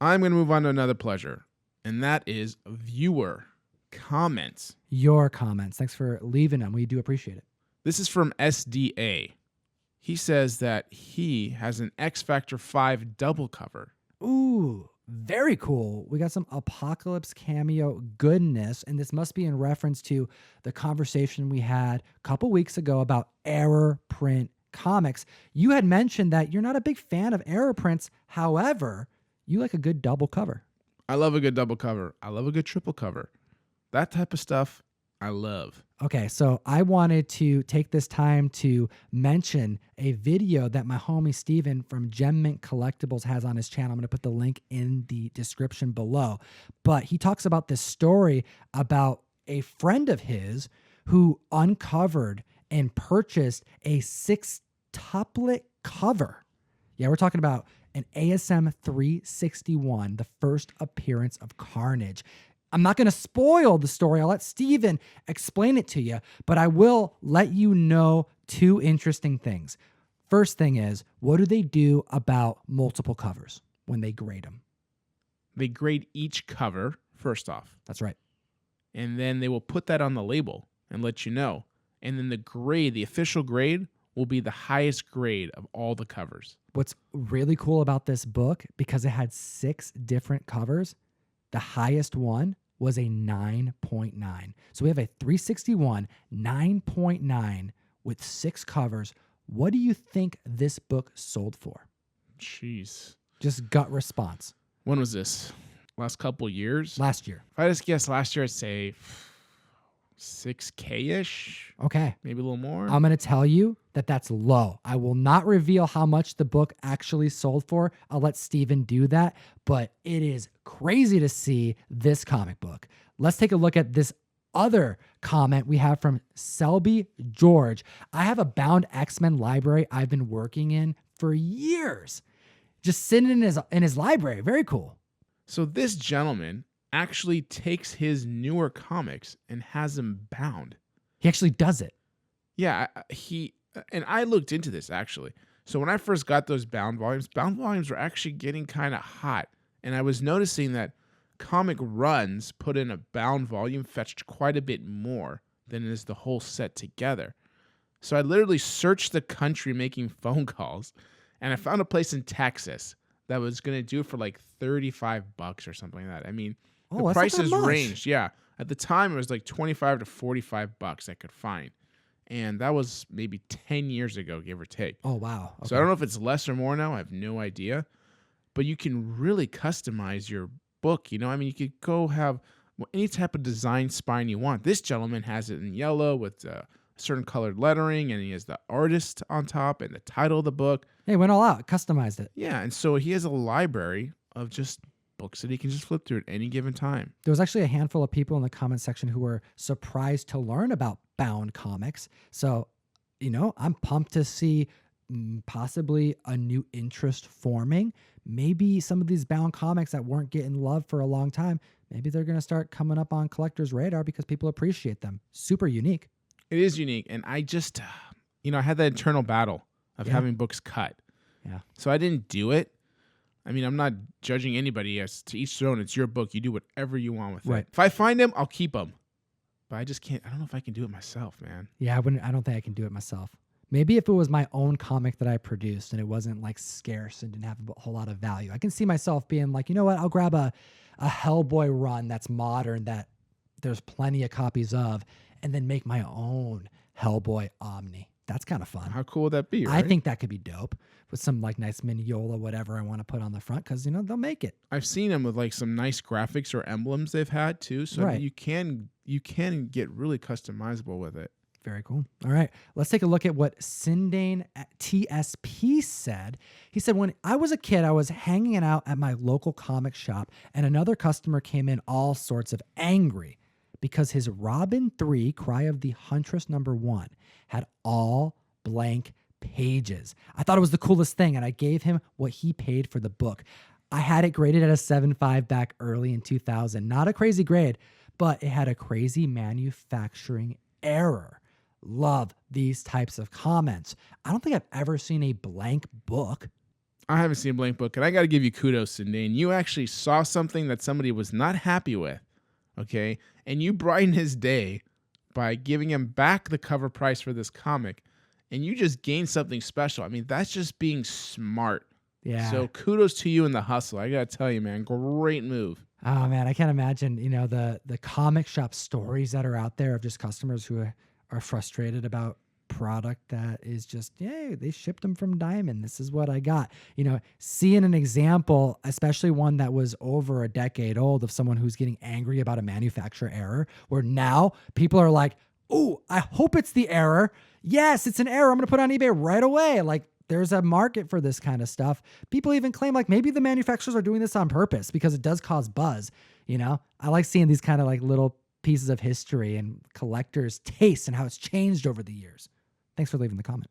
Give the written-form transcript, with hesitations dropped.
I'm going to move on to another pleasure, and that is viewer comments. Your comments. Thanks for leaving them. We do appreciate it. This is from SDA. He says that he has an X Factor 5 double cover. Ooh, very cool. We got some Apocalypse cameo goodness, and this must be in reference to the conversation we had a couple weeks ago about error print comics. You had mentioned that you're not a big fan of error prints. However, you like a good double cover. I love a good double cover. I love a good triple cover. That type of stuff, I love. Okay, so I wanted to take this time to mention a video that my homie Steven from Gem Mint Collectibles has on his channel. I'm going to put the link in the description below. But he talks about this story about a friend of his who uncovered and purchased a 6-tuplet cover. Yeah, we're talking about an ASM 361, the first appearance of Carnage. I'm not going to spoil the story. I'll let Steven explain it to you, but I will let you know two interesting things. First thing is, what do they do about multiple covers when they grade them? They grade each cover, first off. That's right. And then they will put that on the label and let you know. And then the grade, the official grade, will be the highest grade of all the covers. What's really cool about this book, because it had 6 different covers, the highest one was a 9.9. So we have a 361, 9.9 with 6 covers. What do you think this book sold for? Jeez. Just gut response. When was this? Last couple years? Last year. If I just guess last year, I'd say $6K-ish. Okay. Maybe a little more. I'm going to tell you that that's low. I will not reveal how much the book actually sold for. I'll let Steven do that, but it is crazy to see this comic book. Let's take a look at this other comment we have from Selby George. I have a bound X-Men library I've been working in for years. Just sitting in his library. Very cool. So this gentleman actually takes his newer comics and has them bound. He actually does it. Yeah, and I looked into this actually. So when I first got those bound volumes were actually getting kind of hot. And I was noticing that comic runs put in a bound volume fetched quite a bit more than is the whole set together. So I literally searched the country making phone calls, and I found a place in Texas that was going to do it for like $35 or something like that. I mean, the prices ranged. Yeah. At the time, it was like $25 to $45 I could find. And that was maybe 10 years ago, give or take. Oh, wow. Okay. So I don't know if it's less or more now. I have no idea. But you can really customize your book. You know, I mean, you could go have any type of design spine you want. This gentleman has it in yellow with certain colored lettering, and he has the artist on top and the title of the book. He went all out, customized it. Yeah, and so he has a library of just books that he can just flip through at any given time. There was actually a handful of people in the comment section who were surprised to learn about bound comics. So, you know, I'm pumped to see possibly a new interest forming. Maybe some of these bound comics that weren't getting love for a long time, maybe they're going to start coming up on collectors' radar because people appreciate them. Super unique. It is unique. And I just, I had that internal battle of having books cut. Yeah. So I didn't do it. I mean, I'm not judging anybody. As to each their own. It's your book. You do whatever you want with it. If I find them, I'll keep them. But I just can't. I don't know if I can do it myself, man. Yeah, I don't think I can do it myself. Maybe if it was my own comic that I produced and it wasn't like scarce and didn't have a whole lot of value, I can see myself being like, you know what? I'll grab a Hellboy run that's modern that there's plenty of copies of, and then make my own Hellboy Omni. That's kind of fun. How cool would that be? Right? I think that could be dope with some like nice Migniola, whatever I want to put on the front, because they'll make it. I've seen them with like some nice graphics or emblems they've had too, so you can get really customizable with it. Very cool. All right, let's take a look at what Sindane TSP said. He said, when I was a kid, I was hanging out at my local comic shop, and another customer came in all sorts of angry because his Robin 3 Cry of the Huntress #1 had all blank pages. I thought it was the coolest thing, and I gave him what he paid for the book. I had it graded at a 7.5 back early in 2000. Not a crazy grade, but it had a crazy manufacturing error. Love these types of comments. I don't think I've ever seen a blank book. I haven't seen Blank Book, and I got to give you kudos, Sindane. You actually saw something that somebody was not happy with, okay? And you brightened his day by giving him back the cover price for this comic, and you just gained something special. I mean, that's just being smart. Yeah. So kudos to you in the hustle. I got to tell you, man, great move. Oh man, I can't imagine, the comic shop stories that are out there of just customers who are frustrated about product that is just, yeah, they shipped them from Diamond. This is what I got. Seeing an example, especially one that was over a decade old, of someone who's getting angry about a manufacturer error, where now people are like, oh, I hope it's the error. Yes, it's an error. I'm going to put it on eBay right away. Like, there's a market for this kind of stuff. People even claim like maybe the manufacturers are doing this on purpose because it does cause buzz. I like seeing these kind of like little pieces of history and collectors' taste and how it's changed over the years. Thanks for leaving the comment.